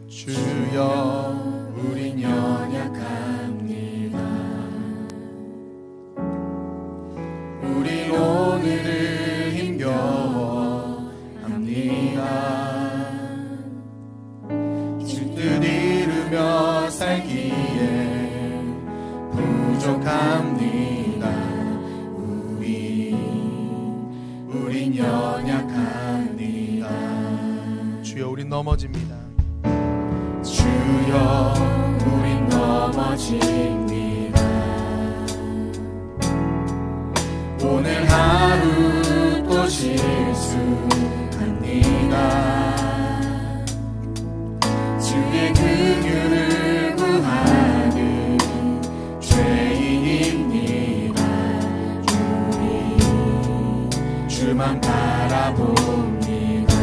주여 우린 연약합니다. 우린 오늘을 힘겨워합니다. 질뜻 이루며 살기에 부족합니다. 우린 연약합니다. 주여 우린 넘어집니다. 주여 우린 넘어집니다. 오늘 하루 또 실수합니다. 주의 긍휼을 구하는 죄인입니다. 주만 바라봅니다.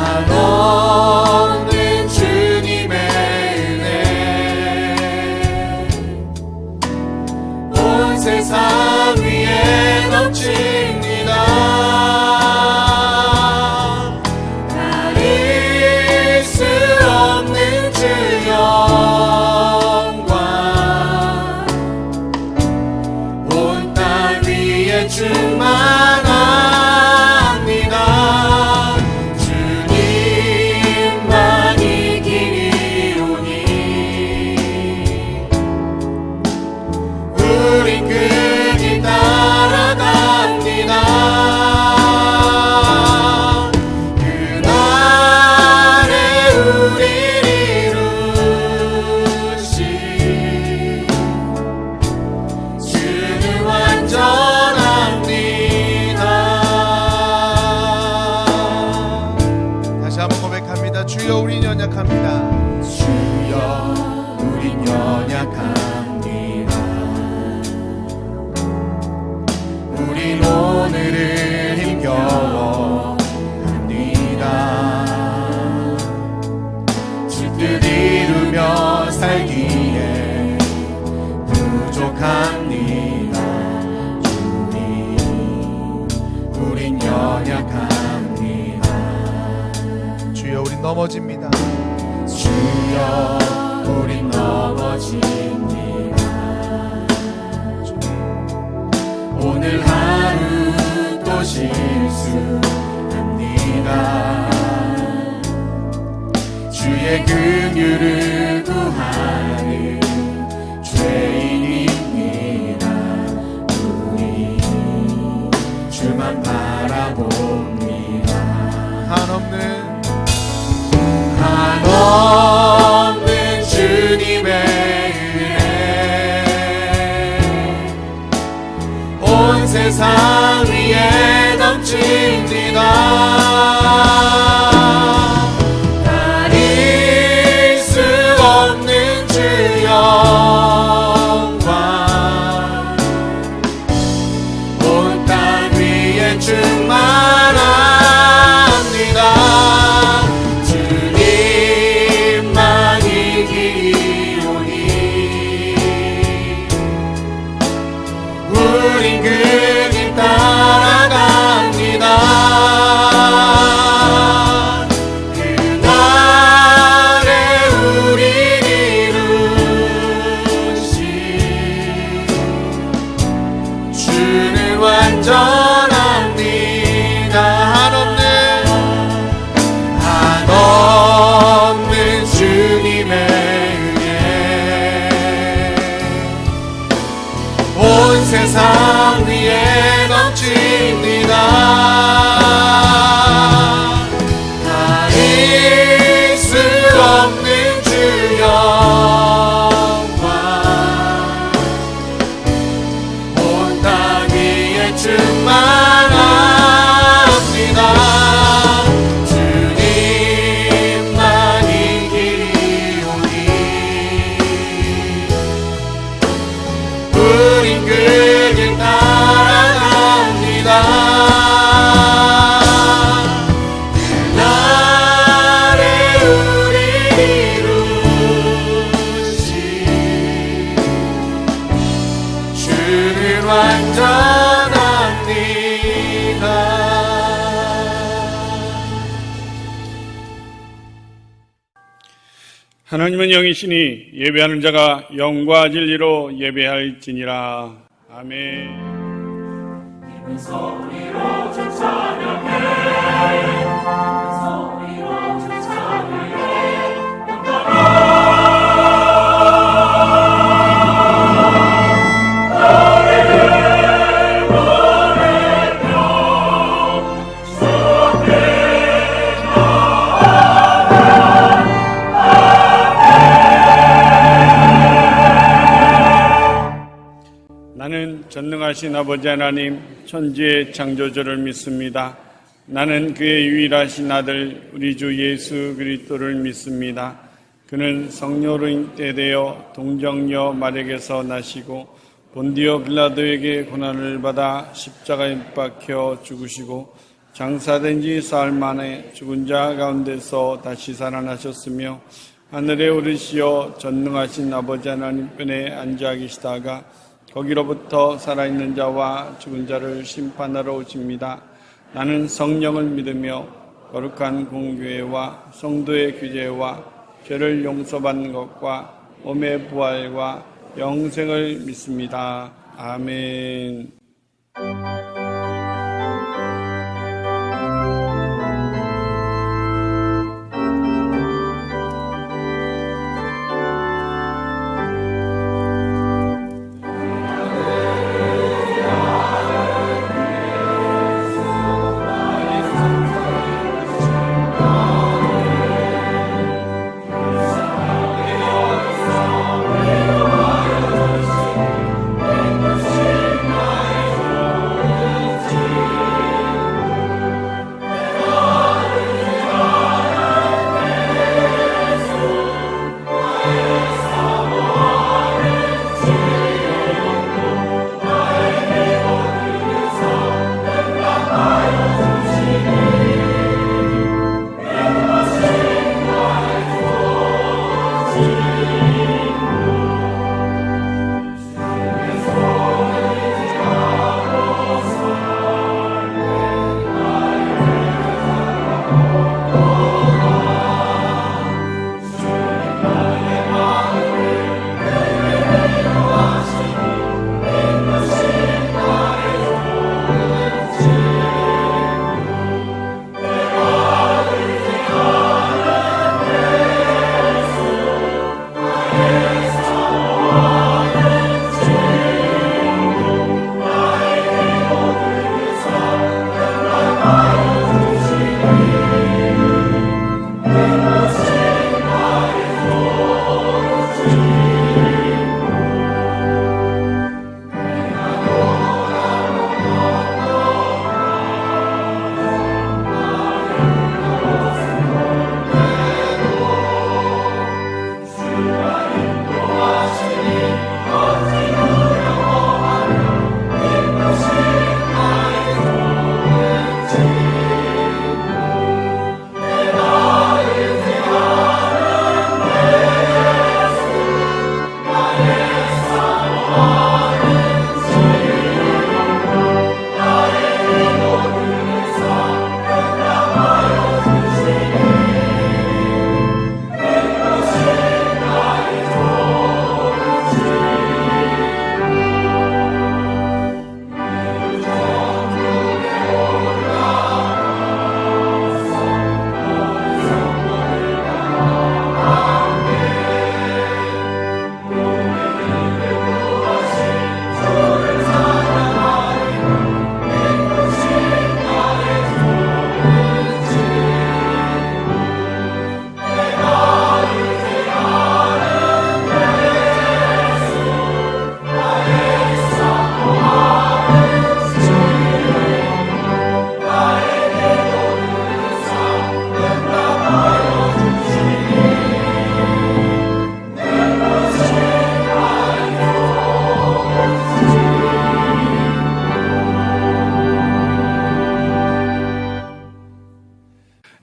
한없는 주님의 은혜 온 세상 위에 넘칩니다. 가릴 수 없는 주 영광 온 땅 위에 충만합니다. 주여 우린 연약합니다. 주여 우린 연약합니다. 우린 오늘을 힘겨워합니다. 질뜻 이루며 살기에 부족합니다. 우린 연약합니다. 주여 우린 넘어집니다. 주여 우린 넘어집니다. 오늘 하루 또 실수합니다. 주의 긍휼을 구하는 죄인입니다. 우리 주만 바라봅니다. 한없는 주님의 은혜 온 세상 위에 넘칩니다. 가릴 수 없는 주 영광 온 땅 위에 충만합니다. 우린 그 길 따라갑니다. 그날에 우린 이루신 주는 완전합니다. 한없는 주님의 온 세상 위에 넘칩니다. 가릴 수 없는 주 영광 온 땅 위에 충만합니다. 주님만이 길이오니 우린 그 길 따라갑니다. 그날에 하나님은 영이시니 예배하는 자가 영과 진리로 예배할지니라. 아멘. 소리로 주 찬양해, 소리로 주 찬양해, 나는 전능하신 아버지 하나님 천지의 창조주를 믿습니다. 나는 그의 유일하신 아들 우리 주 예수 그리스도를 믿습니다. 그는 성령으로 잉태되어 동정녀 마리아에게서 나시고 본디오 빌라도에게 고난을 받아 십자가에 못 박혀 죽으시고 장사된 지 사흘 만에 죽은 자 가운데서 다시 살아나셨으며 하늘에 오르시어 전능하신 아버지 하나님 편에 앉아 계시다가 거기로부터 살아있는 자와 죽은 자를 심판하러 오십니다. 나는 성령을 믿으며 거룩한 공교회와 성도의 규제와 죄를 용서받는 것과 몸의 부활과 영생을 믿습니다. 아멘.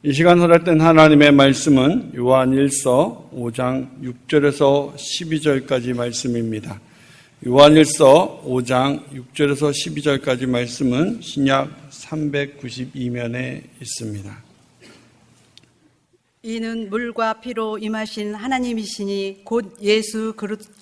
이 시간 허락된 하나님의 말씀은 요한일서 5장 6절에서 12절까지 말씀입니다. 요한일서 5장 6절에서 12절까지 말씀은 신약 392면에 있습니다. 이는 물과 피로 임하신 하나님이시니 곧 예수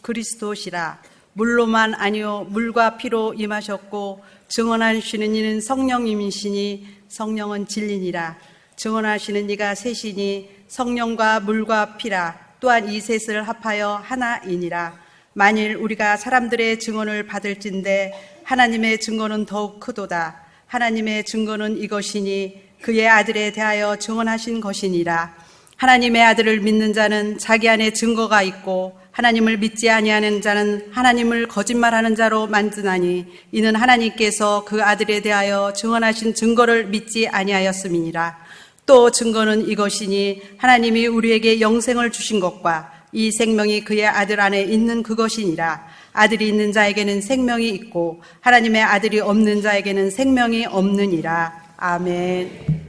그리스도시라. 물로만 아니요 물과 피로 임하셨고 증언하시는 이는 성령님이시니 성령은 진리니라. 증언하시는 이가 셋이니 성령과 물과 피라. 또한 이 셋을 합하여 하나이니라. 만일 우리가 사람들의 증언을 받을진대 하나님의 증거는 더욱 크도다. 하나님의 증거는 이것이니 그의 아들에 대하여 증언하신 것이니라. 하나님의 아들을 믿는 자는 자기 안에 증거가 있고 하나님을 믿지 아니하는 자는 하나님을 거짓말하는 자로 만드나니 이는 하나님께서 그 아들에 대하여 증언하신 증거를 믿지 아니하였음이니라. 또 증거는 이것이니 하나님이 우리에게 영생을 주신 것과 이 생명이 그의 아들 안에 있는 그것이니라. 아들이 있는 자에게는 생명이 있고 하나님의 아들이 없는 자에게는 생명이 없느니라. 아멘.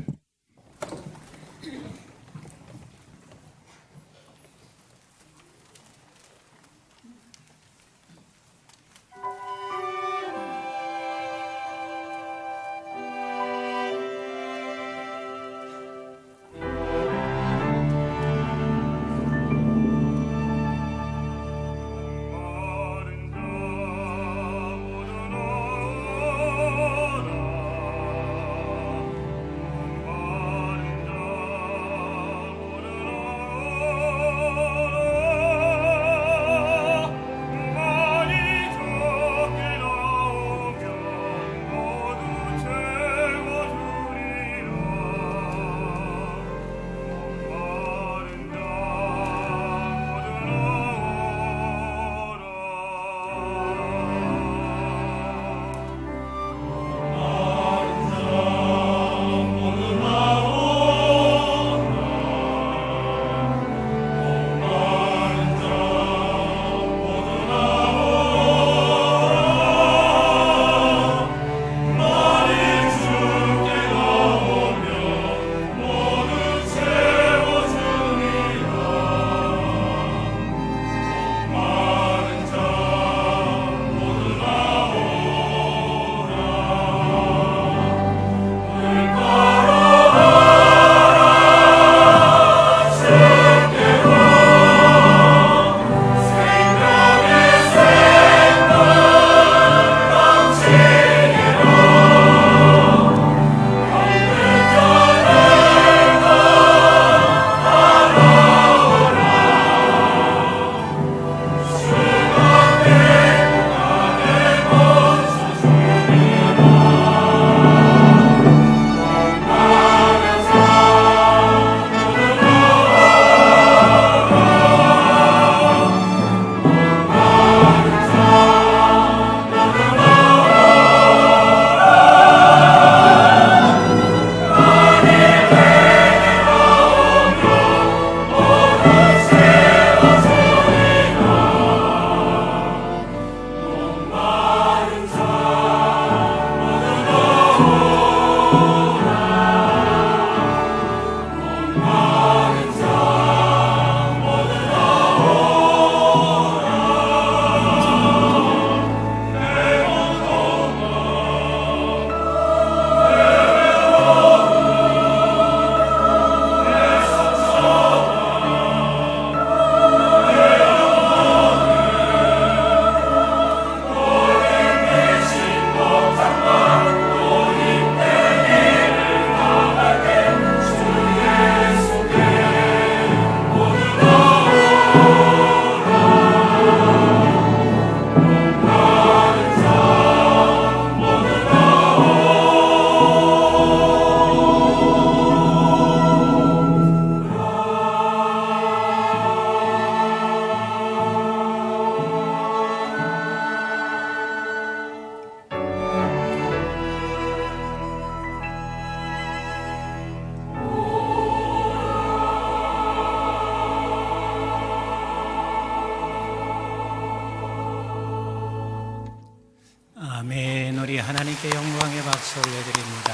아멘. 우리 하나님께 영광의 박수 올려드립니다.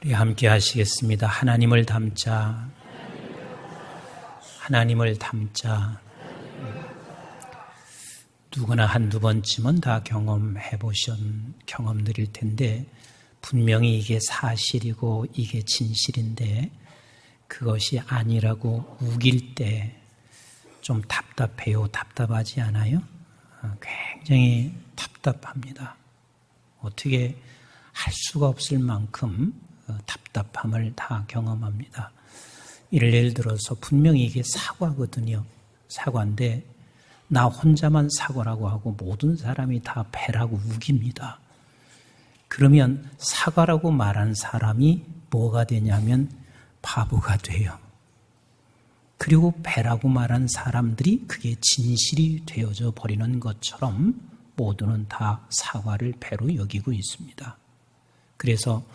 우리 함께 하시겠습니다. 하나님을 닮자. 하나님을 닮자. 누구나 한두 번쯤은 다 경험해보신 경험들일 텐데 분명히 이게 사실이고 이게 진실인데 그것이 아니라고 우길 때 좀 답답해요. 답답하지 않아요? 굉장히 답답합니다. 어떻게 할 수가 없을 만큼 답답함을 다 경험합니다. 예를 들어서 분명히 이게 사과거든요. 사과인데 나 혼자만 사과라고 하고 모든 사람이 다 배라고 우깁니다. 그러면 사과라고 말한 사람이 뭐가 되냐면 바보가 돼요. 그리고 배라고 말한 사람들이 그게 진실이 되어져 버리는 것처럼 모두는 다 사과를 배로 여기고 있습니다. 그래서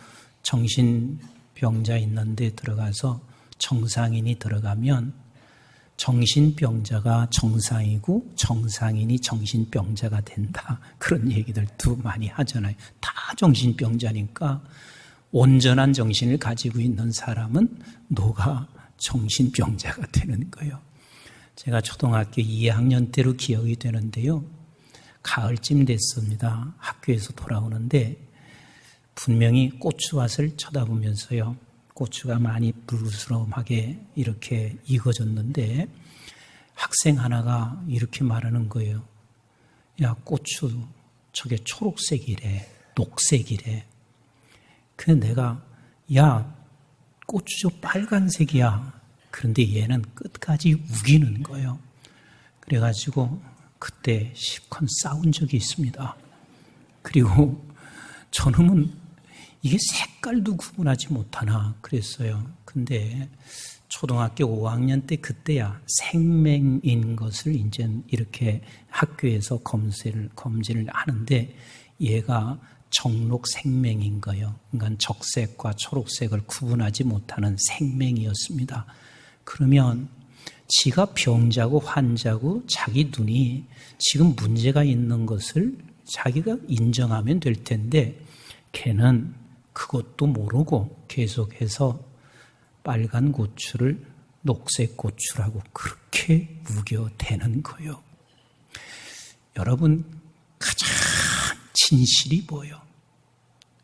정신병자 있는 데 들어가서 정상인이 들어가면 정신병자가 정상이고 정상인이 정신병자가 된다. 그런 얘기들도 많이 하잖아요. 다 정신병자니까 온전한 정신을 가지고 있는 사람은 노가 정신병자가 되는 거예요. 제가 초등학교 2학년 때로 기억이 되는데요. 가을쯤 됐습니다. 학교에서 돌아오는데 분명히 고추밭을 쳐다보면서요. 고추가 많이 불스러움하게 이렇게 익어졌는데 학생 하나가 이렇게 말하는 거예요. 야, 고추 저게 초록색이래, 녹색이래. 그래서 내가 야, 고추 저 빨간색이야. 그런데 얘는 끝까지 우기는 거예요. 그래가지고 그때 실컷 싸운 적이 있습니다. 그리고 저놈은 이게 색깔도 구분하지 못하나 그랬어요. 근데 초등학교 5학년 때 그때야 생맹인 것을 이제 이렇게 학교에서 검진을 하는데 얘가 정록 생맹인 거예요. 그러니까 적색과 초록색을 구분하지 못하는 생맹이었습니다. 그러면 지가 병자고 환자고 자기 눈이 지금 문제가 있는 것을 자기가 인정하면 될 텐데 걔는 그것도 모르고 계속해서 빨간 고추를 녹색 고추라고 그렇게 우겨대는 거예요. 여러분 가장 진실이 뭐예요?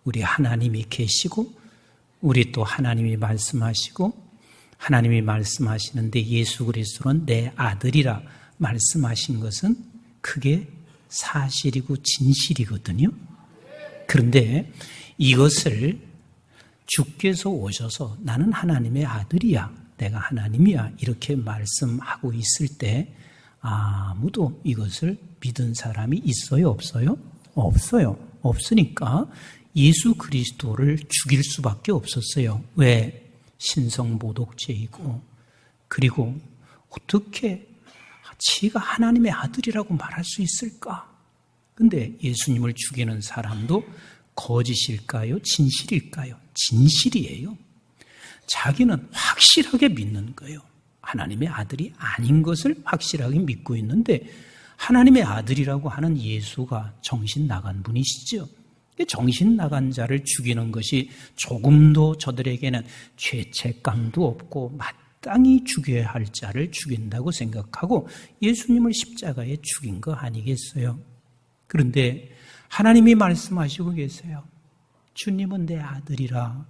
우리 하나님이 계시고 우리 또 하나님이 말씀하시고 하나님이 말씀하시는데 예수 그리스도는 내 아들이라 말씀하신 것은 그게 사실이고 진실이거든요. 그런데 이것을 주께서 오셔서 나는 하나님의 아들이야, 내가 하나님이야 이렇게 말씀하고 있을 때 아무도 이것을 믿은 사람이 있어요? 없어요? 없어요. 없으니까 예수 그리스도를 죽일 수밖에 없었어요. 왜? 신성모독죄이고 그리고 어떻게 지가 하나님의 아들이라고 말할 수 있을까? 근데 예수님을 죽이는 사람도 거짓일까요? 진실일까요? 진실이에요. 자기는 확실하게 믿는 거예요. 하나님의 아들이 아닌 것을 확실하게 믿고 있는데 하나님의 아들이라고 하는 예수가 정신 나간 분이시죠. 정신 나간 자를 죽이는 것이 조금도 저들에게는 죄책감도 없고 마땅히 죽여야 할 자를 죽인다고 생각하고 예수님을 십자가에 죽인 거 아니겠어요? 그런데 하나님이 말씀하시고 계세요. 주님은 내 아들이라.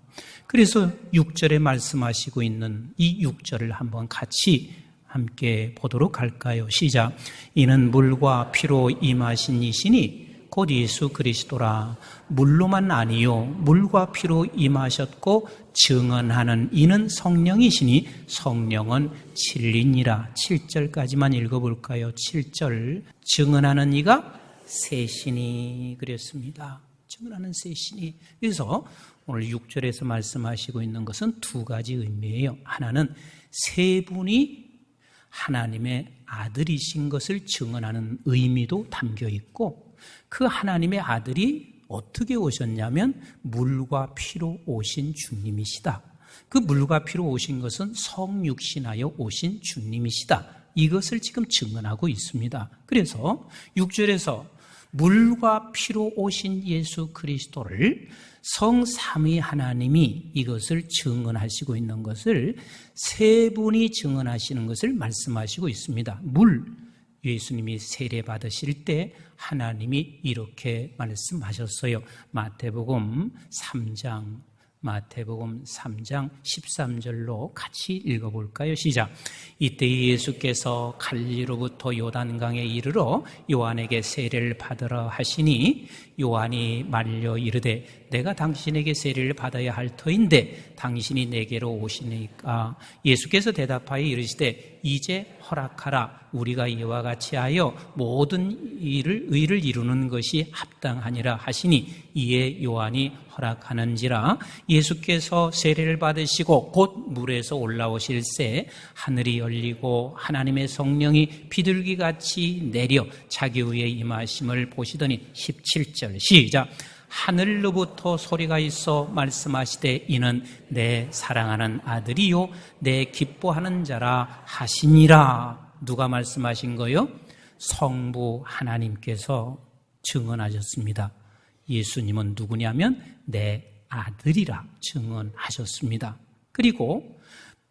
그래서 6절에 말씀하시고 있는 이 6절을 한번 같이 함께 보도록 할까요? 시작. 이는 물과 피로 임하신 이시니 곧 예수 그리스도라. 물로만 아니요 물과 피로 임하셨고 증언하는 이는 성령이시니 성령은 진리니라. 7절까지만 읽어볼까요? 7절. 증언하는 이가 셋이니 그랬습니다. 증언하는 셋이니. 그래서 오늘 6절에서 말씀하시고 있는 것은 두 가지 의미예요. 하나는 세 분이 하나님의 아들이신 것을 증언하는 의미도 담겨 있고 그 하나님의 아들이 어떻게 오셨냐면 물과 피로 오신 주님이시다. 그 물과 피로 오신 것은 성육신하여 오신 주님이시다. 이것을 지금 증언하고 있습니다. 그래서 6절에서 물과 피로 오신 예수 그리스도를 성삼위 하나님이 이것을 증언하시고 있는 것을 세 분이 증언하시는 것을 말씀하시고 있습니다. 물, 예수님이 세례 받으실 때 하나님이 이렇게 말씀하셨어요. 마태복음 3장 13절로 같이 읽어볼까요? 시작. 이때 예수께서 갈릴리로부터 요단강에 이르러 요한에게 세례를 받으라 하시니 요한이 말려 이르되 내가 당신에게 세례를 받아야 할 터인데 당신이 내게로 오시니까 예수께서 대답하여 이르시되 이제 허락하라. 우리가 이와 같이 하여 모든 의를 이루는 것이 합당하니라 하시니 이에 요한이 허락하는지라. 예수께서 세례를 받으시고 곧 물에서 올라오실새 하늘이 열리고 하나님의 성령이 비둘기같이 내려 자기 위에 임하심을 보시더니 17절 시작. 하늘로부터 소리가 있어 말씀하시되 이는 내 사랑하는 아들이요 내 기뻐하는 자라 하시니라. 누가 말씀하신 거요? 성부 하나님께서 증언하셨습니다. 예수님은 누구냐면 내 아들이라 증언하셨습니다. 그리고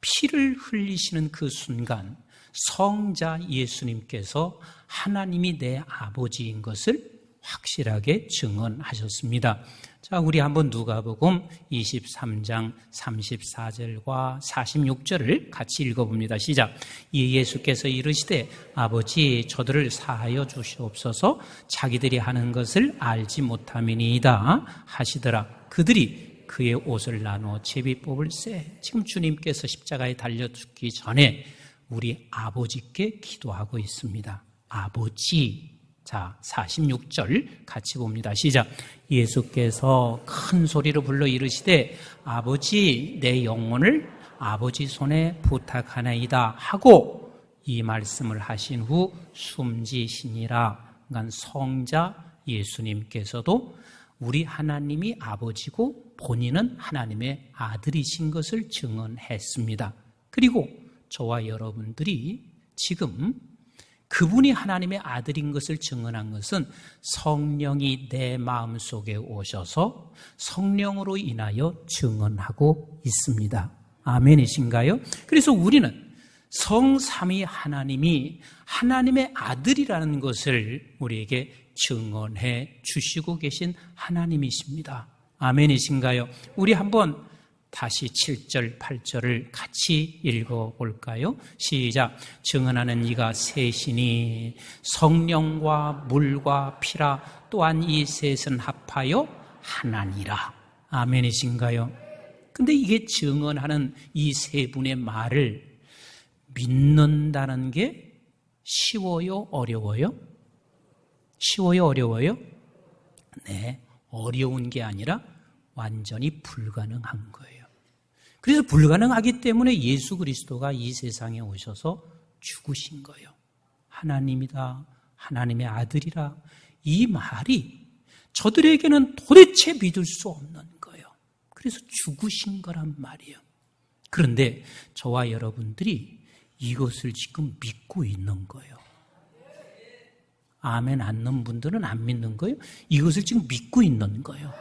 피를 흘리시는 그 순간 성자 예수님께서 하나님이 내 아버지인 것을 확실하게 증언하셨습니다. 자, 우리 한번 누가복음 23장 34절과 46절을 같이 읽어봅니다. 시작. 이 예수께서 이르시되 아버지 저들을 사하여 주시옵소서 자기들이 하는 것을 알지 못함이니이다 하시더라. 그들이 그의 옷을 나누어 제비 뽑을새. 지금 주님께서 십자가에 달려 죽기 전에 우리 아버지께 기도하고 있습니다. 아버지. 자, 46절 같이 봅니다. 시작. 예수께서 큰 소리로 불러 이르시되 아버지 내 영혼을 아버지 손에 부탁하나이다 하고 이 말씀을 하신 후 숨지시니라. 그러니까 성자 예수님께서도 우리 하나님이 아버지고 본인은 하나님의 아들이신 것을 증언했습니다. 그리고 저와 여러분들이 지금 그분이 하나님의 아들인 것을 증언한 것은 성령이 내 마음속에 오셔서 성령으로 인하여 증언하고 있습니다. 아멘이신가요? 그래서 우리는 성삼위 하나님이 하나님의 아들이라는 것을 우리에게 증언해 주시고 계신 하나님이십니다. 아멘이신가요? 우리 한번 다시 7절, 8절을 같이 읽어볼까요? 시작. 증언하는 이가 셋이니 성령과 물과 피라. 또한 이 셋은 합하여 하나니라. 아멘이신가요? 근데 이게 증언하는 이 세 분의 말을 믿는다는 게 쉬워요? 어려워요? 쉬워요? 어려워요? 네, 어려운 게 아니라 완전히 불가능한 거예요. 그래서 불가능하기 때문에 예수 그리스도가 이 세상에 오셔서 죽으신 거예요. 하나님이다, 하나님의 아들이라. 이 말이 저들에게는 도대체 믿을 수 없는 거예요. 그래서 죽으신 거란 말이에요. 그런데 저와 여러분들이 이것을 지금 믿고 있는 거예요. 아멘 안 넣는 분들은 안 믿는 거예요. 이것을 지금 믿고 있는 거예요.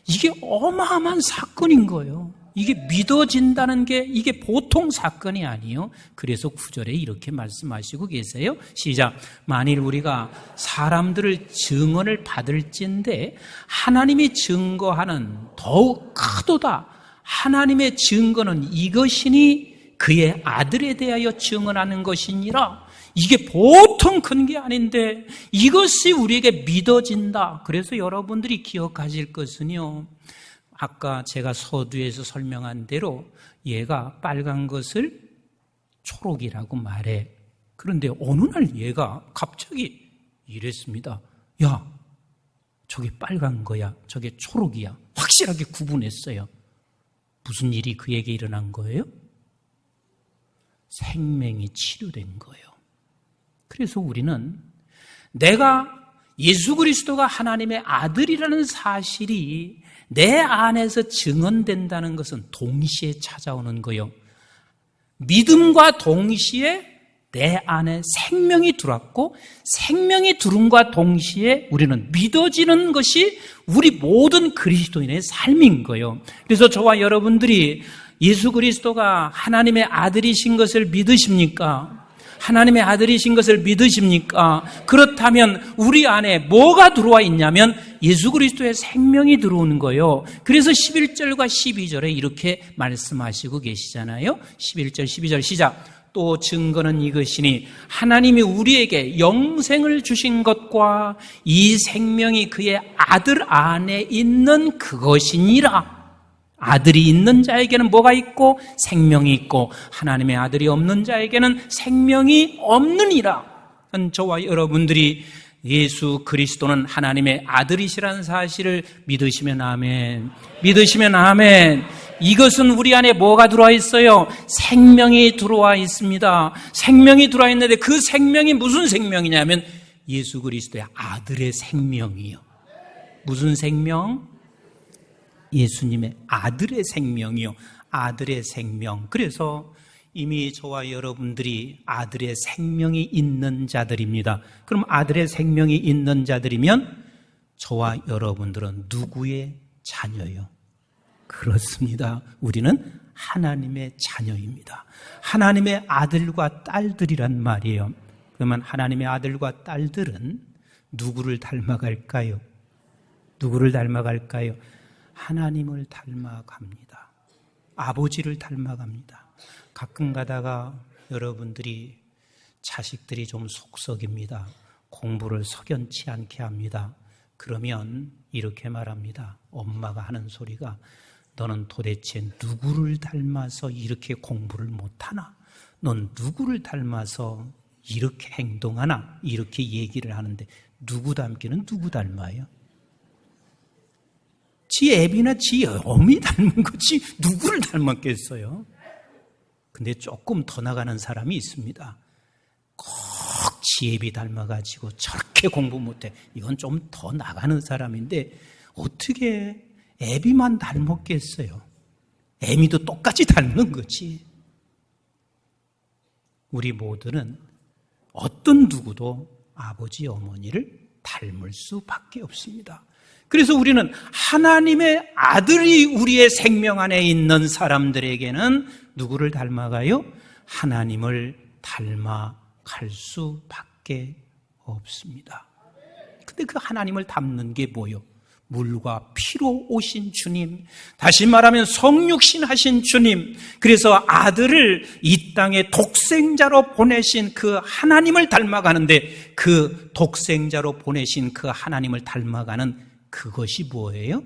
이게 어마어마한 사건인 거예요. 이게 믿어진다는 게 이게 보통 사건이 아니에요. 그래서 9절에 이렇게 말씀하시고 계세요. 시작. 만일 우리가 사람들을 증언을 받을진데 하나님이 증거하는 더욱 크도다. 하나님의 증거는 이것이니 그의 아들에 대하여 증언하는 것이니라. 이게 보통 큰 게 아닌데 이것이 우리에게 믿어진다. 그래서 여러분들이 기억하실 것은요, 아까 제가 서두에서 설명한 대로 얘가 빨간 것을 초록이라고 말해. 그런데 어느 날 얘가 갑자기 이랬습니다. 야, 저게 빨간 거야, 저게 초록이야. 확실하게 구분했어요. 무슨 일이 그에게 일어난 거예요? 생명이 치료된 거예요. 그래서 우리는 내가 예수 그리스도가 하나님의 아들이라는 사실이 내 안에서 증언된다는 것은 동시에 찾아오는 거예요. 믿음과 동시에 내 안에 생명이 들어왔고 생명이 들음과 동시에 우리는 믿어지는 것이 우리 모든 그리스도인의 삶인 거예요. 그래서 저와 여러분들이 예수 그리스도가 하나님의 아들이신 것을 믿으십니까? 하나님의 아들이신 것을 믿으십니까? 그렇다면 우리 안에 뭐가 들어와 있냐면 예수 그리스도의 생명이 들어오는 거예요. 그래서 11절과 12절에 이렇게 말씀하시고 계시잖아요. 11절, 12절 시작. 또 증거는 이것이니 하나님이 우리에게 영생을 주신 것과 이 생명이 그의 아들 안에 있는 그것이니라. 아들이 있는 자에게는 뭐가 있고 생명이 있고 하나님의 아들이 없는 자에게는 생명이 없느니라. 저와 여러분들이 예수 그리스도는 하나님의 아들이시라는 사실을 믿으시면 아멘. 믿으시면 아멘. 이것은 우리 안에 뭐가 들어와 있어요? 생명이 들어와 있습니다. 생명이 들어와 있는데 그 생명이 무슨 생명이냐면 예수 그리스도의 아들의 생명이요. 무슨 생명? 예수님의 아들의 생명이요. 아들의 생명. 그래서 이미 저와 여러분들이 아들의 생명이 있는 자들입니다. 그럼 아들의 생명이 있는 자들이면 저와 여러분들은 누구의 자녀요? 그렇습니다. 우리는 하나님의 자녀입니다. 하나님의 아들과 딸들이란 말이에요. 그러면 하나님의 아들과 딸들은 누구를 닮아갈까요? 누구를 닮아갈까요? 하나님을 닮아갑니다. 아버지를 닮아갑니다. 가끔 가다가 여러분들이 자식들이 좀 속썩입니다. 공부를 석연치 않게 합니다. 그러면 이렇게 말합니다. 엄마가 하는 소리가 너는 도대체 누구를 닮아서 이렇게 공부를 못하나? 넌 누구를 닮아서 이렇게 행동하나? 이렇게 얘기를 하는데 누구 닮기는 누구 닮아요? 지 애비나 지 어미 닮은 거지 누구를 닮았겠어요? 근데 조금 더 나가는 사람이 있습니다. 꼭 지 애비 닮아가지고 저렇게 공부 못해. 이건 좀 더 나가는 사람인데 어떻게 애비만 닮았겠어요? 애미도 똑같이 닮는 거지. 우리 모두는 어떤 누구도 아버지 어머니를 닮을 수밖에 없습니다. 그래서 우리는 하나님의 아들이 우리의 생명 안에 있는 누구를 닮아가요? 하나님을 닮아갈 수밖에 없습니다. 근데 그 하나님을 닮는 게 뭐요? 물과 피로 오신 주님, 다시 말하면 성육신 하신 주님, 그래서 아들을 이 땅에 독생자로 보내신 그 하나님을 닮아가는데 그 독생자로 보내신 그 하나님을 닮아가는 그것이 뭐예요?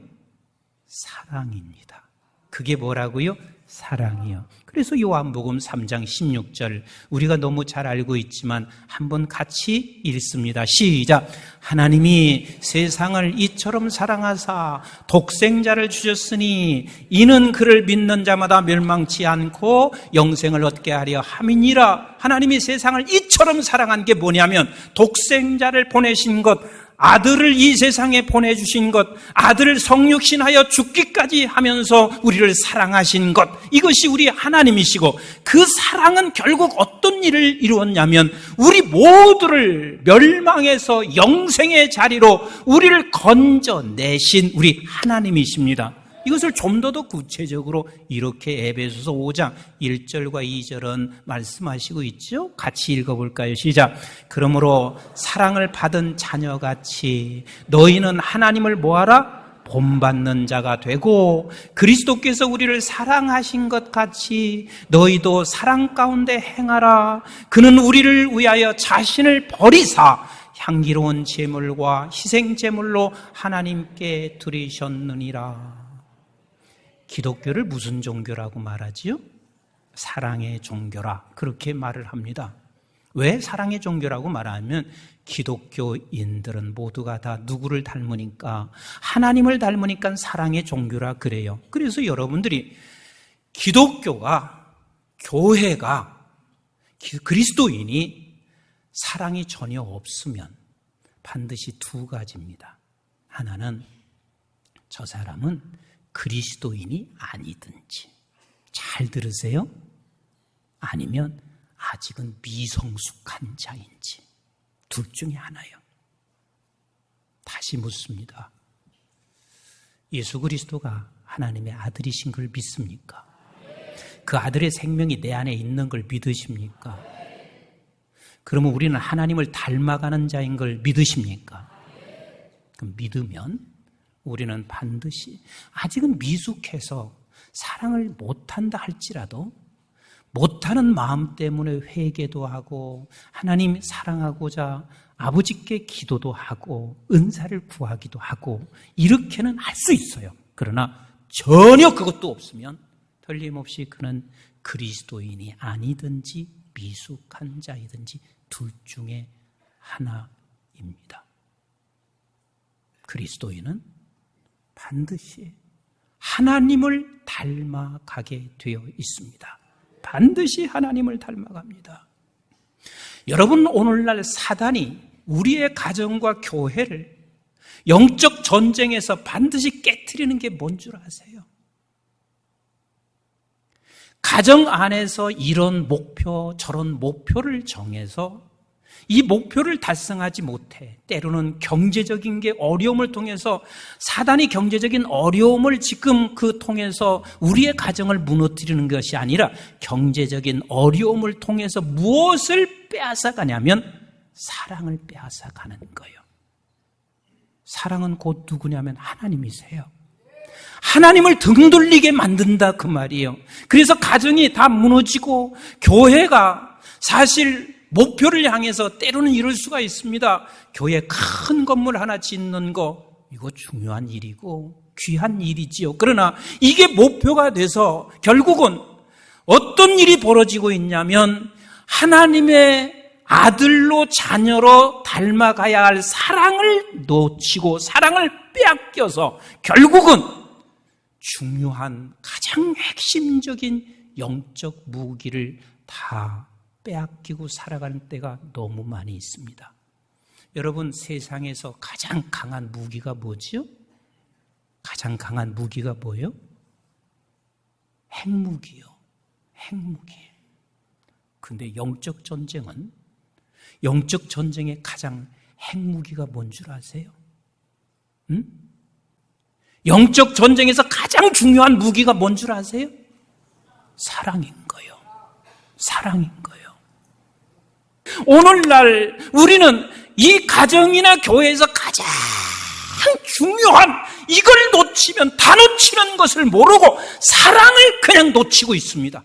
사랑입니다. 그게 뭐라고요? 사랑이요. 그래서 요한복음 3장 16절 우리가 너무 잘 알고 있지만 한번 같이 읽습니다. 시작. 하나님이 세상을 이처럼 사랑하사 독생자를 주셨으니 이는 그를 믿는 자마다 멸망치 않고 영생을 얻게 하려 함이니라. 하나님이 세상을 이처럼 사랑한 게 뭐냐면 독생자를 보내신 것, 아들을 이 세상에 보내주신 것, 아들을 성육신하여 죽기까지 하면서 우리를 사랑하신 것, 이것이 우리 하나님이시고 그 사랑은 결국 어떤 일을 이루었냐면 우리 모두를 멸망에서 영생의 자리로 우리를 건져내신 우리 하나님이십니다. 이것을 좀 더 구체적으로 이렇게 에베소서 5장 1절과 2절은 말씀하시고 있죠. 같이 읽어볼까요? 시작. 그러므로 사랑을 받은 자녀같이 너희는 하나님을 뭐하라? 본받는 자가 되고 그리스도께서 우리를 사랑하신 것 같이 너희도 사랑 가운데 행하라. 그는 우리를 위하여 자신을 버리사 향기로운 제물과 희생 제물로 하나님께 드리셨느니라. 기독교를 무슨 종교라고 말하지요? 사랑의 종교라 그렇게 말을 합니다. 왜 사랑의 종교라고 말하면 기독교인들은 모두가 다 누구를 닮으니까 하나님을 닮으니까 사랑의 종교라 그래요. 그래서 여러분들이 기독교가 교회가 그리스도인이 사랑이 전혀 없으면 반드시 두 가지입니다. 하나는 저 사람은 그리스도인이 아니든지, 잘 들으세요? 아니면 아직은 미성숙한 자인지, 둘 중에 하나예요. 다시 묻습니다. 예수 그리스도가 하나님의 아들이신 걸 믿습니까? 그 아들의 생명이 내 안에 있는 걸 믿으십니까? 그러면 우리는 하나님을 닮아가는 자인 걸 믿으십니까? 그럼 믿으면 우리는 반드시 아직은 미숙해서 사랑을 못한다 할지라도 못하는 마음 때문에 회개도 하고 하나님 사랑하고자 아버지께 기도도 하고 은사를 구하기도 하고 이렇게는 할 수 있어요. 그러나 전혀 그것도 없으면 틀림없이 그는 그리스도인이 아니든지 미숙한 자이든지 둘 중에 하나입니다. 그리스도인은 반드시 하나님을 닮아가게 되어 있습니다. 반드시 하나님을 닮아갑니다. 여러분, 오늘날 사단이 우리의 가정과 교회를 영적 전쟁에서 반드시 깨트리는 게 뭔 줄 아세요? 가정 안에서 이런 목표, 저런 목표를 정해서 이 목표를 달성하지 못해 때로는 경제적인 게 어려움을 통해서 사단이 경제적인 어려움을 지금 그 통해서 우리의 가정을 무너뜨리는 것이 아니라 경제적인 어려움을 통해서 무엇을 빼앗아가냐면 사랑을 빼앗아가는 거예요. 사랑은 곧 누구냐면 하나님이세요. 하나님을 등 돌리게 만든다 그 말이에요. 그래서 가정이 다 무너지고 교회가 사실 목표를 향해서 때로는 이럴 수가 있습니다. 교회 큰 건물 하나 짓는 거 이거 중요한 일이고 귀한 일이지요. 그러나 이게 목표가 돼서 결국은 어떤 일이 벌어지고 있냐면 하나님의 아들로 자녀로 닮아가야 할 사랑을 놓치고 사랑을 빼앗겨서 결국은 중요한 가장 핵심적인 영적 무기를 다 빼앗기고 살아가는 때가 너무 많이 있습니다. 여러분, 세상에서 가장 강한 무기가 뭐지요? 가장 강한 무기가 뭐예요? 핵무기요. 핵무기. 근데 영적 전쟁의 가장 핵무기가 뭔 줄 아세요? 응? 영적 전쟁에서 가장 중요한 무기가 뭔 줄 아세요? 사랑인 거예요. 사랑인 거예요. 오늘날 우리는 이 가정이나 교회에서 가장 중요한 이걸 놓치면 다 놓치는 것을 모르고 사랑을 그냥 놓치고 있습니다.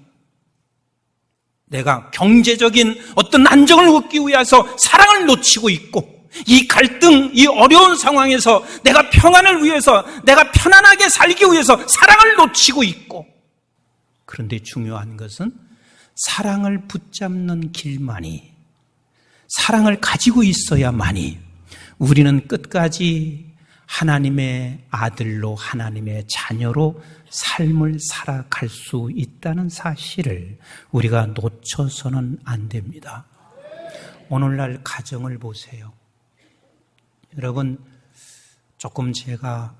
내가 경제적인 어떤 안정을 얻기 위해서 사랑을 놓치고 있고 이 갈등, 이 어려운 상황에서 내가 평안을 위해서 내가 편안하게 살기 위해서 사랑을 놓치고 있고 그런데 중요한 것은 사랑을 붙잡는 길만이 사랑을 가지고 있어야만이 우리는 끝까지 하나님의 아들로 하나님의 자녀로 삶을 살아갈 수 있다는 사실을 우리가 놓쳐서는 안 됩니다. 오늘날 가정을 보세요. 여러분, 조금 제가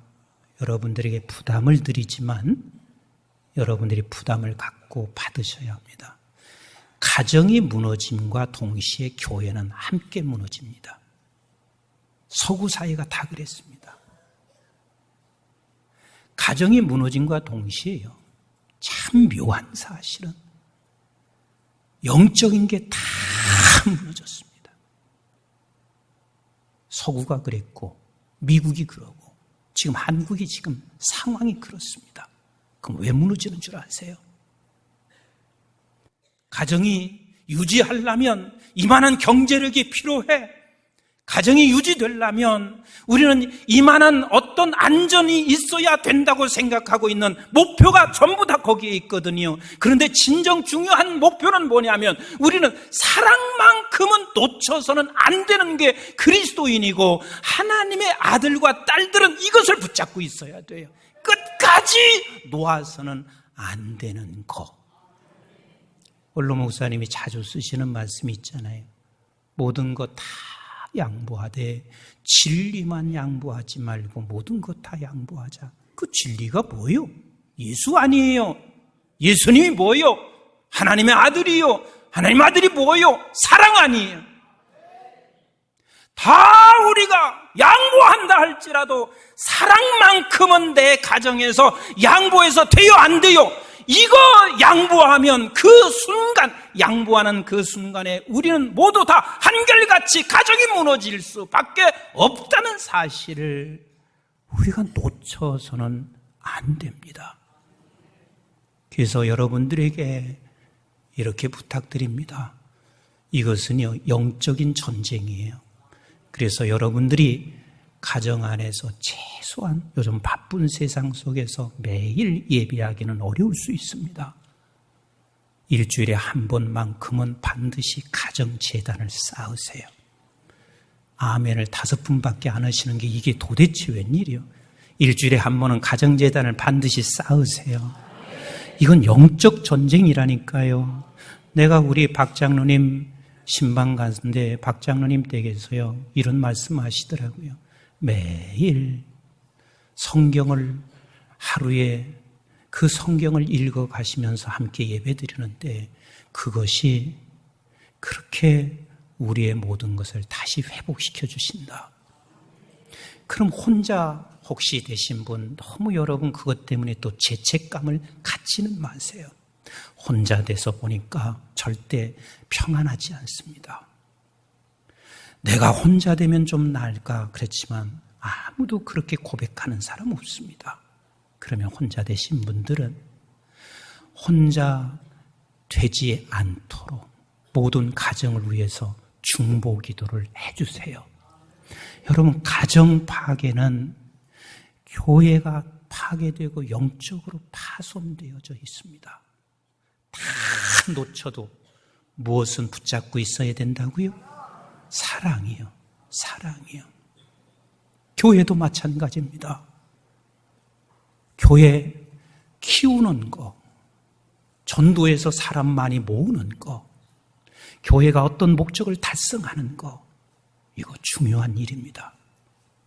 여러분들에게 부담을 드리지만 여러분들이 부담을 갖고 받으셔야 합니다. 가정이 무너짐과 동시에 교회는 함께 무너집니다. 서구 사회가 다 그랬습니다. 가정이 무너짐과 동시에요. 참 묘한 사실은 영적인 게 다 무너졌습니다. 서구가 그랬고 미국이 그러고 지금 한국이 지금 상황이 그렇습니다. 그럼 왜 무너지는 줄 아세요? 가정이 유지하려면 이만한 경제력이 필요해. 가정이 유지되려면 우리는 이만한 어떤 안전이 있어야 된다고 생각하고 있는 목표가 전부 다 거기에 있거든요. 그런데 진정 중요한 목표는 뭐냐면 우리는 사랑만큼은 놓쳐서는 안 되는 게 그리스도인이고 하나님의 아들과 딸들은 이것을 붙잡고 있어야 돼요. 끝까지 놓아서는 안 되는 것. 원로 목사님이 자주 쓰시는 말씀이 있잖아요. 모든 것 다 양보하되 진리만 양보하지 말고 모든 것 다 양보하자. 그 진리가 뭐예요? 예수 아니에요. 예수님이 뭐예요? 하나님의 아들이요. 하나님의 아들이 뭐예요? 사랑 아니에요. 다 우리가 양보한다 할지라도 사랑만큼은 내 가정에서 양보해서 돼요 안 돼요? 이거 양보하면 그 순간, 양보하는 그 순간에 우리는 모두 다 한결같이 가정이 무너질 수밖에 없다는 사실을 우리가 놓쳐서는 안 됩니다. 그래서 여러분들에게 이렇게 부탁드립니다. 이것은요, 영적인 전쟁이에요. 그래서 여러분들이 가정 안에서 최소한 요즘 바쁜 세상 속에서 매일 예배하기는 어려울 수 있습니다. 일주일에 한 번만큼은 반드시 가정재단을 쌓으세요. 아멘을 5분밖에 안 하시는 게 이게 도대체 웬일이요? 일주일에 한 번은 가정재단을 반드시 쌓으세요. 이건 영적 전쟁이라니까요. 내가 우리 박 장로님 신방 갔는데 박 장로님 댁에서요, 이런 말씀 하시더라고요. 매일 성경을 하루에 그 성경을 읽어 가시면서 함께 예배 드리는데 그것이 그렇게 우리의 모든 것을 다시 회복시켜 주신다. 그럼 혼자 혹시 되신 분, 너무 여러분 그것 때문에 또 죄책감을 갖지는 마세요. 혼자 돼서 보니까 절대 평안하지 않습니다. 내가 혼자 되면 좀 나을까 그랬지만 아무도 그렇게 고백하는 사람 없습니다. 그러면 혼자 되신 분들은 혼자 되지 않도록 모든 가정을 위해서 중보 기도를 해주세요. 여러분, 가정 파괴는 교회가 파괴되고 영적으로 파손되어져 있습니다. 다 놓쳐도 무엇은 붙잡고 있어야 된다고요? 사랑이요. 사랑이요. 교회도 마찬가지입니다. 교회 키우는 거, 전도해서 사람 많이 모으는 거, 교회가 어떤 목적을 달성하는 거, 이거 중요한 일입니다.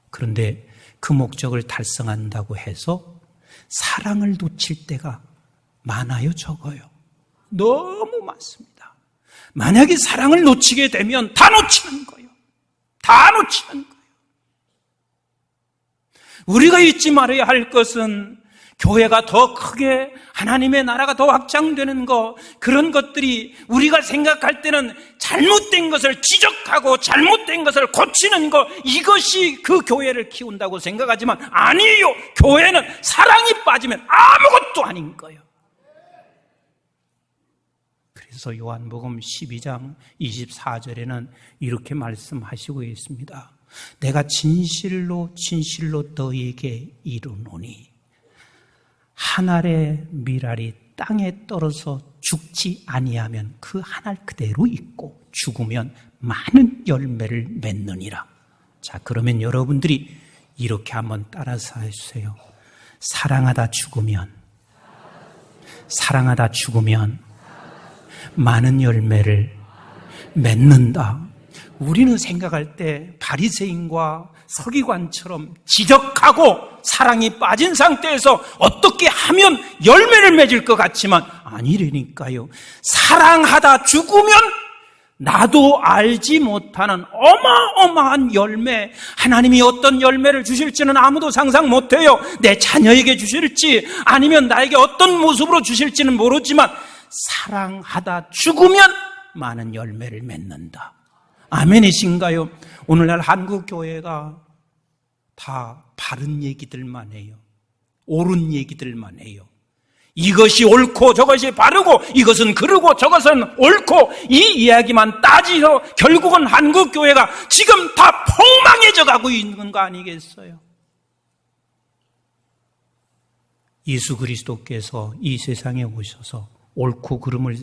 그런데 그 목적을 달성한다고 해서 사랑을 놓칠 때가 많아요, 적어요? 너무 많습니다. 만약에 사랑을 놓치게 되면 다 놓치는 거예요. 다 놓치는 거예요. 우리가 잊지 말아야 할 것은 교회가 더 크게, 하나님의 나라가 더 확장되는 것, 그런 것들이 우리가 생각할 때는 잘못된 것을 지적하고 잘못된 것을 고치는 것, 이것이 그 교회를 키운다고 생각하지만 아니에요. 교회는 사랑이 빠지면 아무것도 아닌 거예요. 그래서 요한복음 12장 24절에는 이렇게 말씀하시고 있습니다. 내가 진실로 진실로 너희에게 이르노니 한 알의 밀알이 땅에 떨어져 죽지 아니하면 그 한 알 그대로 있고 죽으면 많은 열매를 맺느니라. 자, 그러면 여러분들이 이렇게 한번 따라서 해주세요. 사랑하다 죽으면 많은 열매를 맺는다. 우리는 생각할 때 바리새인과 서기관처럼 지적하고 사랑이 빠진 상태에서 어떻게 하면 열매를 맺을 것 같지만 아니라니까요. 사랑하다 죽으면 나도 알지 못하는 어마어마한 열매, 하나님이 어떤 열매를 주실지는 아무도 상상 못해요. 내 자녀에게 주실지 아니면 나에게 어떤 모습으로 주실지는 모르지만 사랑하다 죽으면 많은 열매를 맺는다. 아멘이신가요? 오늘날 한국 교회가 다 바른 얘기들만 해요. 옳은 얘기들만 해요. 이것이 옳고 저것이 바르고 이것은 그르고 저것은 옳고 이 이야기만 따지서 결국은 한국 교회가 지금 다 폭망해져 가고 있는 거 아니겠어요? 예수 그리스도께서 이 세상에 오셔서 옳고 그름을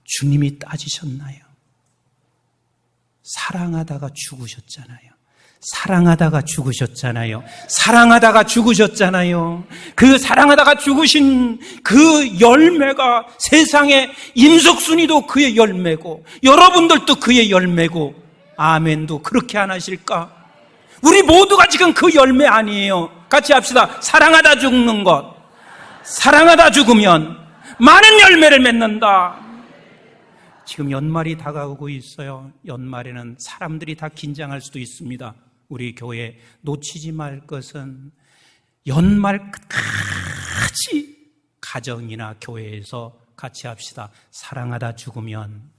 주님이 따지셨나요? 사랑하다가 죽으셨잖아요. 사랑하다가 죽으셨잖아요. 그 사랑하다가 죽으신 그 열매가 세상에 임석순이도 그의 열매고 여러분들도 그의 열매고 아멘도 그렇게 안 하실까? 우리 모두가 지금 그 열매 아니에요. 같이 합시다. 사랑하다 죽는 것, 사랑하다 죽으면 많은 열매를 맺는다. 지금 연말이 다가오고 있어요. 연말에는 사람들이 다 긴장할 수도 있습니다. 우리 교회 놓치지 말 것은 연말 끝까지 가정이나 교회에서 같이 합시다. 사랑하다 죽으면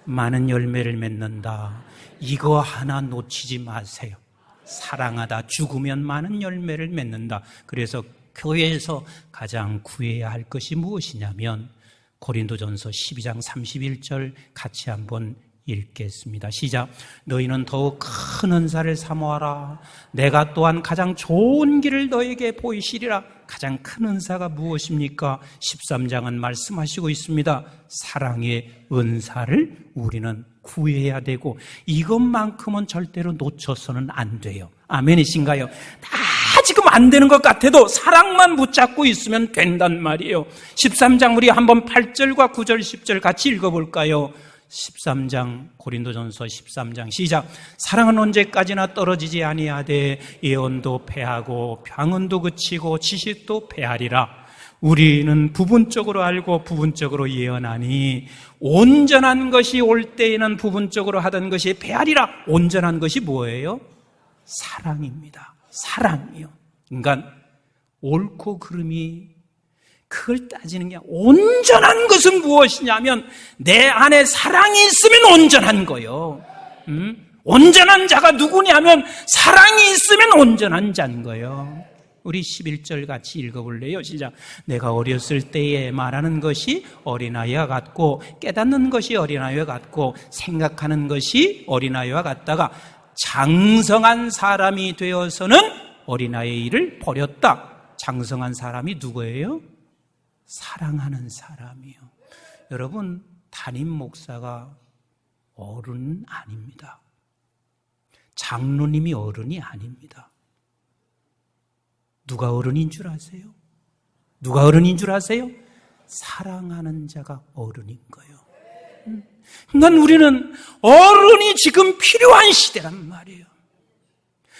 많은 열매를 맺는다. 이거 하나 놓치지 마세요. 사랑하다 죽으면 많은 열매를 맺는다. 그래서 교회에서 가장 구해야 할 것이 무엇이냐면 고린도전서 12장 31절 같이 한번 읽겠습니다. 시작. 너희는 더욱 큰 은사를 사모하라. 내가 또한 가장 좋은 길을 너에게 보이시리라. 가장 큰 은사가 무엇입니까? 13장은 말씀하시고 있습니다. 사랑의 은사를 우리는 구해야 되고 이것만큼은 절대로 놓쳐서는 안 돼요. 아멘이신가요? 다 지금 안 되는 것 같아도 사랑만 붙잡고 있으면 된단 말이에요. 13장 우리 한번 8절과 9절 10절 같이 읽어볼까요? 13장 고린도전서 13장 시작. 사랑은 언제까지나 떨어지지 아니하되 예언도 패하고 병언도 그치고 지식도 패하리라. 우리는 부분적으로 알고 부분적으로 예언하니 온전한 것이 올 때에는 부분적으로 하던 것이 패하리라. 온전한 것이 뭐예요? 사랑입니다. 사랑이요. 인간 옳고 그름이 그걸 따지는 게 온전한 것은 무엇이냐면 내 안에 사랑이 있으면 온전한 거예요. 온전한 자가 누구냐면 사랑이 있으면 온전한 자인 거예요. 우리 11절 같이 읽어볼래요? 시작. 내가 어렸을 때에 말하는 것이 어린아이와 같고 깨닫는 것이 어린아이와 같고 생각하는 것이 어린아이와 같다가 장성한 사람이 되어서는 어린아이의 일을 버렸다. 장성한 사람이 누구예요? 사랑하는 사람이요. 여러분, 담임 목사가 어른은 아닙니다. 장로님이 어른이 아닙니다. 누가 어른인 줄 아세요? 누가 어른인 줄 아세요? 사랑하는 자가 어른인 거예요. 우리는 어른이 지금 필요한 시대란 말이에요.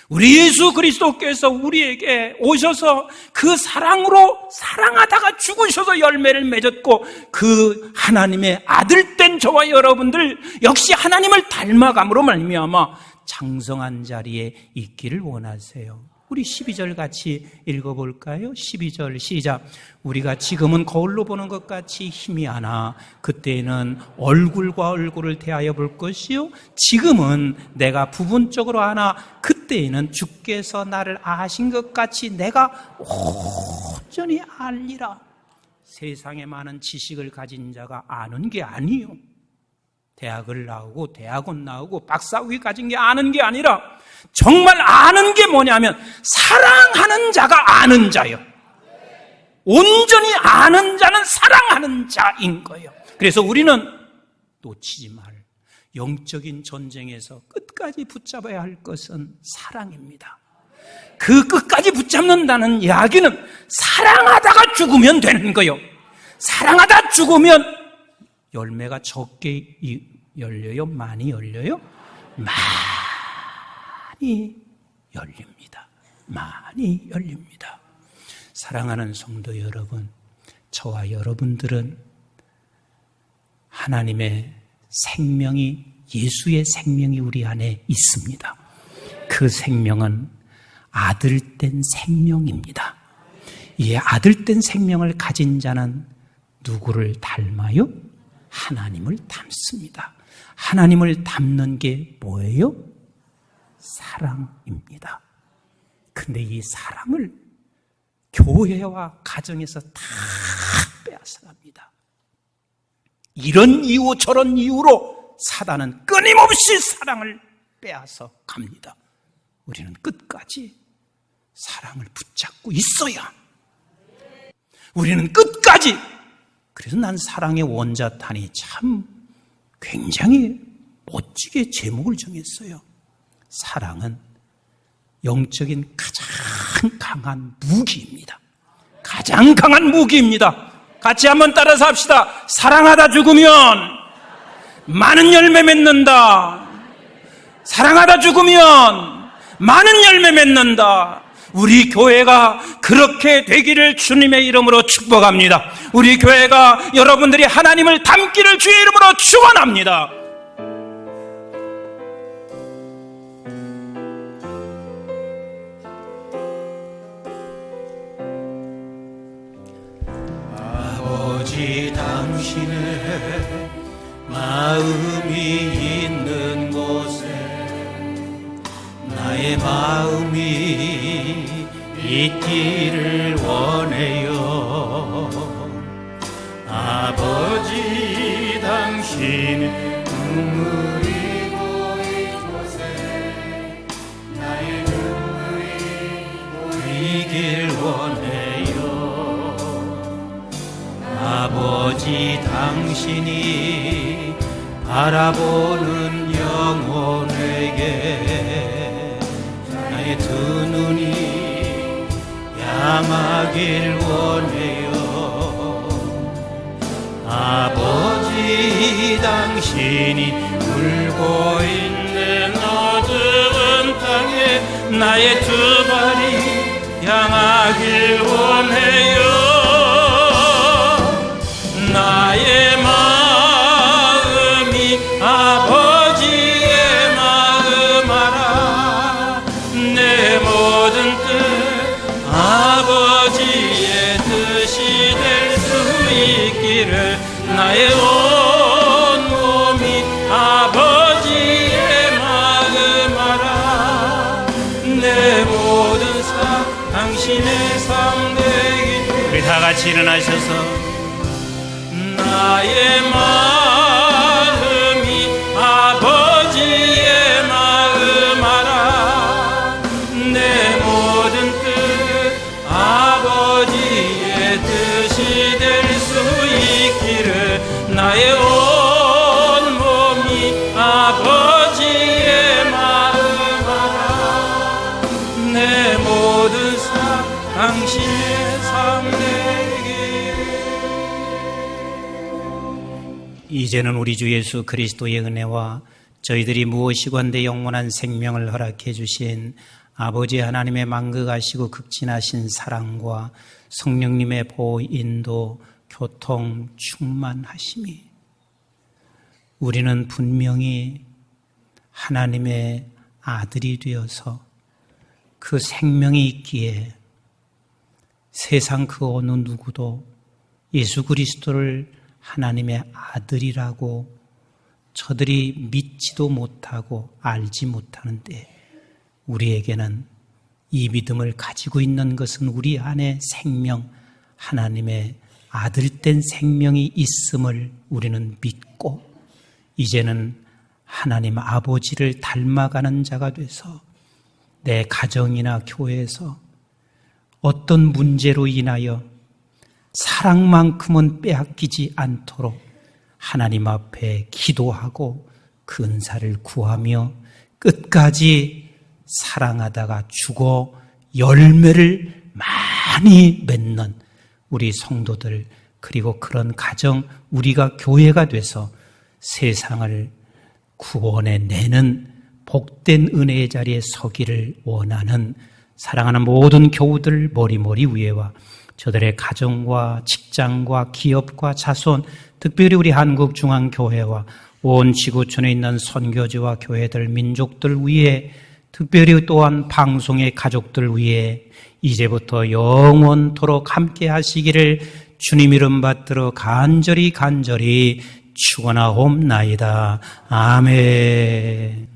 우리 예수 그리스도께서 우리에게 오셔서 그 사랑으로 사랑하다가 죽으셔서 열매를 맺었고 그 하나님의 아들된 저와 여러분들 역시 하나님을 닮아감으로 말미암아 장성한 자리에 있기를 원하세요. 우리 12절 같이 읽어볼까요? 12절 시작. 우리가 지금은 거울로 보는 것 같이 희미하나 그때에는 얼굴과 얼굴을 대하여 볼 것이요 지금은 내가 부분적으로 아나 그때에는 주께서 나를 아신 것 같이 내가 온전히 알리라. 세상에 많은 지식을 가진 자가 아는 게 아니요, 대학을 나오고 대학원 나오고 박사학위 가진 게 아는 게 아니라 정말 아는 게 뭐냐면 사랑하는 자가 아는 자예요. 온전히 아는 자는 사랑하는 자인 거예요. 그래서 우리는 놓치지 말 영적인 전쟁에서 끝까지 붙잡아야 할 것은 사랑입니다. 그 끝까지 붙잡는다는 이야기는 사랑하다가 죽으면 되는 거예요. 사랑하다 죽으면 열매가 적게 열려요? 많이 열려요? 많이 열립니다. 많이 열립니다. 사랑하는 성도 여러분, 저와 여러분들은 하나님의 생명이, 예수의 생명이 우리 안에 있습니다. 그 생명은 아들된 생명입니다. 이 아들된 생명을 가진 자는 누구를 닮아요? 하나님을 닮습니다. 하나님을 닮는 게 뭐예요? 사랑입니다. 근데 이 사랑을 교회와 가정에서 다 빼앗아갑니다. 이런 이유 저런 이유로 사단은 끊임없이 사랑을 빼앗아 갑니다. 우리는 끝까지 사랑을 붙잡고 있어야, 우리는 끝까지. 그래서 난 사랑의 원자탄이 참 굉장히 멋지게 제목을 정했어요. 사랑은 영적인 가장 강한 무기입니다. 가장 강한 무기입니다. 같이 한번 따라서 합시다. 사랑하다 죽으면 많은 열매 맺는다. 사랑하다 죽으면 많은 열매 맺는다. 우리 교회가 그렇게 되기를 주님의 이름으로 축복합니다. 우리 교회가 여러분들이 하나님을 닮기를 주의 이름으로 축원합니다. 아버지 당신의 마음이 있는 곳에 나의 마음이 있기를 원해요. 아버지 당신의 눈물이 보일 곳에 나의 눈물이 보이길 원해요. 아버지 당신이 바라보는 영혼에게 나의 두 눈이 향하길 원해요. 아버지 당신이 울고 있는 어두운 땅에 나의 두 발이 향하길 원해요. 나의 마음이 아버지의 마음 알아. 내 모든 뜻 아버지의 뜻이 될 수 있기를 나의 온 몸이 아버지의 마음 알아. 내 모든 삶 당신의 삶 되기. 우리 다 같이 일어나셔서 나의 마음이 아버지의 마음 알아. 내 모든 뜻 아버지의 뜻이 될 수 있기를 나의 온 몸이 아버지의 마음 알아. 내 모든 삶 당신의 삶 되기. 이제는 우리 주 예수 그리스도의 은혜와 저희들이 무엇이고 한데 영원한 생명을 허락해 주신 아버지 하나님의 만극하시고 극진하신 사랑과 성령님의 보호, 인도, 교통, 충만하심이 우리는 분명히 하나님의 아들이 되어서 그 생명이 있기에 세상 그 어느 누구도 예수 그리스도를 하나님의 아들이라고 저들이 믿지도 못하고 알지 못하는데 우리에게는 이 믿음을 가지고 있는 것은 우리 안에 생명, 하나님의 아들된 생명이 있음을 우리는 믿고 이제는 하나님 아버지를 닮아가는 자가 돼서 내 가정이나 교회에서 어떤 문제로 인하여 사랑만큼은 빼앗기지 않도록 하나님 앞에 기도하고 그 은사를 구하며 끝까지 사랑하다가 죽어 열매를 많이 맺는 우리 성도들, 그리고 그런 가정, 우리가 교회가 돼서 세상을 구원해 내는 복된 은혜의 자리에 서기를 원하는 사랑하는 모든 교우들 머리머리 위에와 저들의 가정과 직장과 기업과 자손, 특별히 우리 한국중앙교회와 온 지구촌에 있는 선교지와 교회들, 민족들 위에, 특별히 또한 방송의 가족들 위에 이제부터 영원토록 함께 하시기를 주님 이름 받들어 간절히 축원하옵나이다. 아멘.